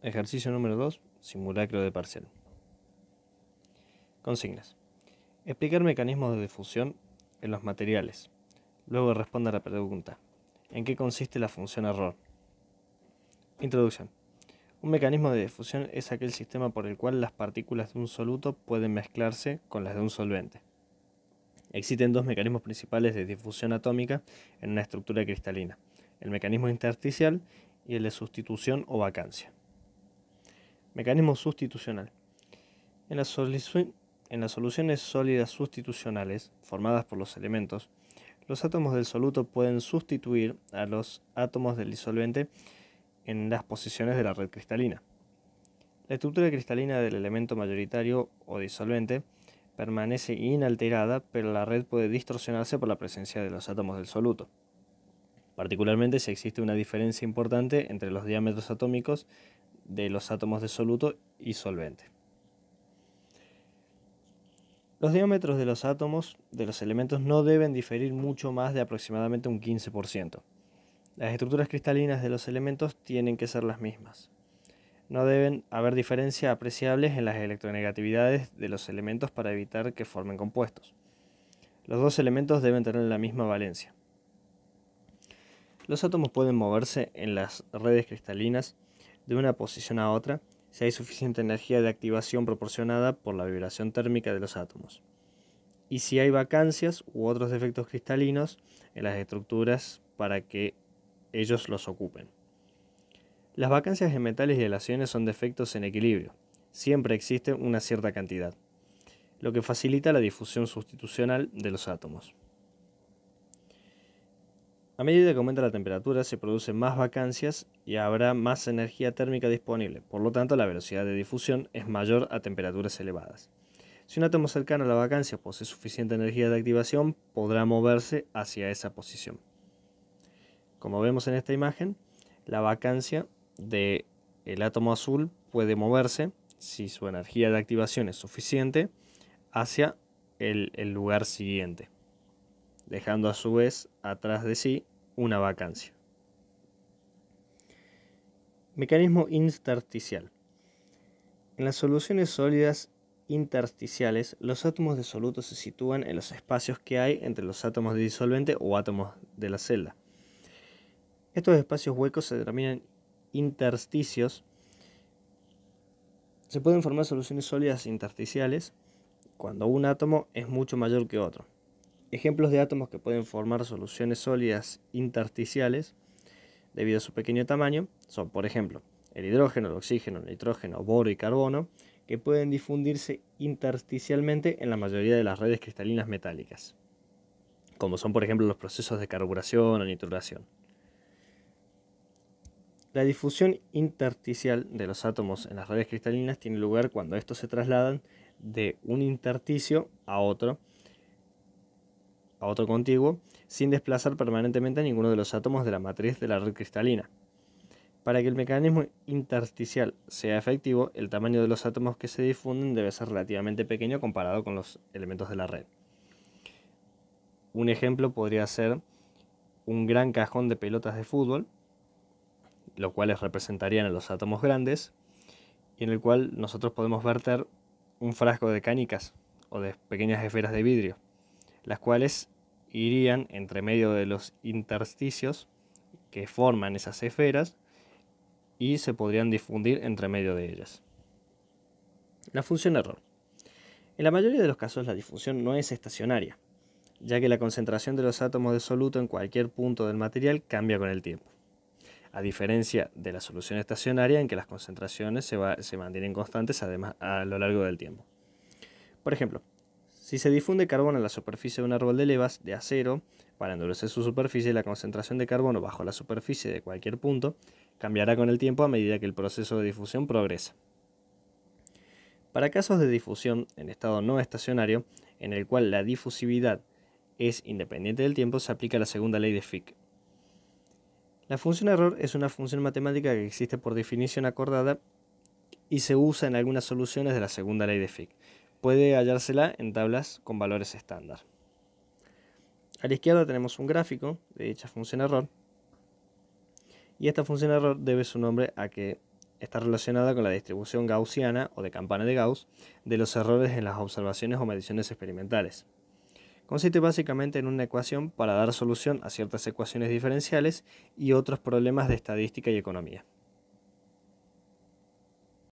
Ejercicio número 2, simulacro de parcial. Consignas. Explicar mecanismos de difusión en los materiales. Luego responda a la pregunta: ¿en qué consiste la función error? Introducción. Un mecanismo de difusión es aquel sistema por el cual las partículas de un soluto pueden mezclarse con las de un solvente. Existen dos mecanismos principales de difusión atómica en una estructura cristalina: el mecanismo intersticial y el de sustitución o vacancia. Mecanismo sustitucional. En las soluciones sólidas sustitucionales formadas por los elementos, los átomos del soluto pueden sustituir a los átomos del disolvente en las posiciones de la red cristalina. La estructura cristalina del elemento mayoritario o disolvente permanece inalterada, pero la red puede distorsionarse por la presencia de los átomos del soluto, particularmente si existe una diferencia importante entre los diámetros atómicos de los átomos de soluto y solvente. Los diámetros de los átomos de los elementos no deben diferir mucho más de aproximadamente un 15%. Las estructuras cristalinas de los elementos tienen que ser las mismas. No deben haber diferencias apreciables en las electronegatividades de los elementos para evitar que formen compuestos. Los dos elementos deben tener la misma valencia. Los átomos pueden moverse en las redes cristalinas de una posición a otra si hay suficiente energía de activación proporcionada por la vibración térmica de los átomos, y si hay vacancias u otros defectos cristalinos en las estructuras para que ellos los ocupen. Las vacancias en metales y aleaciones son defectos en equilibrio. Siempre existe una cierta cantidad, lo que facilita la difusión sustitucional de los átomos. A medida que aumenta la temperatura, se producen más vacancias y habrá más energía térmica disponible. Por lo tanto, la velocidad de difusión es mayor a temperaturas elevadas. Si un átomo cercano a la vacancia posee suficiente energía de activación, podrá moverse hacia esa posición. Como vemos en esta imagen, la vacancia del átomo azul puede moverse, si su energía de activación es suficiente, hacia el lugar siguiente, dejando a su vez atrás de sí una vacancia. Mecanismo intersticial. En las soluciones sólidas intersticiales, los átomos de soluto se sitúan en los espacios que hay entre los átomos de disolvente o átomos de la celda. Estos espacios huecos se denominan intersticios. Se pueden formar soluciones sólidas intersticiales cuando un átomo es mucho mayor que otro. Ejemplos de átomos que pueden formar soluciones sólidas intersticiales debido a su pequeño tamaño son, por ejemplo, el hidrógeno, el oxígeno, el nitrógeno, boro y carbono, que pueden difundirse intersticialmente en la mayoría de las redes cristalinas metálicas, como son, por ejemplo, los procesos de carburación o nitruración. La difusión intersticial de los átomos en las redes cristalinas tiene lugar cuando estos se trasladan de un intersticio a otro contiguo, sin desplazar permanentemente a ninguno de los átomos de la matriz de la red cristalina. Para que el mecanismo intersticial sea efectivo, el tamaño de los átomos que se difunden debe ser relativamente pequeño comparado con los elementos de la red. Un ejemplo podría ser un gran cajón de pelotas de fútbol, los cuales representarían a los átomos grandes, y en el cual nosotros podemos verter un frasco de canicas o de pequeñas esferas de vidrio, las cuales irían entre medio de los intersticios que forman esas esferas y se podrían difundir entre medio de ellas. La función error. En la mayoría de los casos la difusión no es estacionaria, ya que la concentración de los átomos de soluto en cualquier punto del material cambia con el tiempo, a diferencia de la solución estacionaria en que las concentraciones se mantienen constantes además a lo largo del tiempo. Por ejemplo, si se difunde carbono en la superficie de un árbol de levas de acero, para endurecer su superficie, la concentración de carbono bajo la superficie de cualquier punto cambiará con el tiempo a medida que el proceso de difusión progresa. Para casos de difusión en estado no estacionario, en el cual la difusividad es independiente del tiempo, se aplica la segunda ley de Fick. La función error es una función matemática que existe por definición acordada y se usa en algunas soluciones de la segunda ley de Fick. Puede hallársela en tablas con valores estándar. A la izquierda tenemos un gráfico de dicha función error, y esta función error debe su nombre a que está relacionada con la distribución gaussiana o de campana de Gauss de los errores en las observaciones o mediciones experimentales. Consiste básicamente en una ecuación para dar solución a ciertas ecuaciones diferenciales y otros problemas de estadística y economía.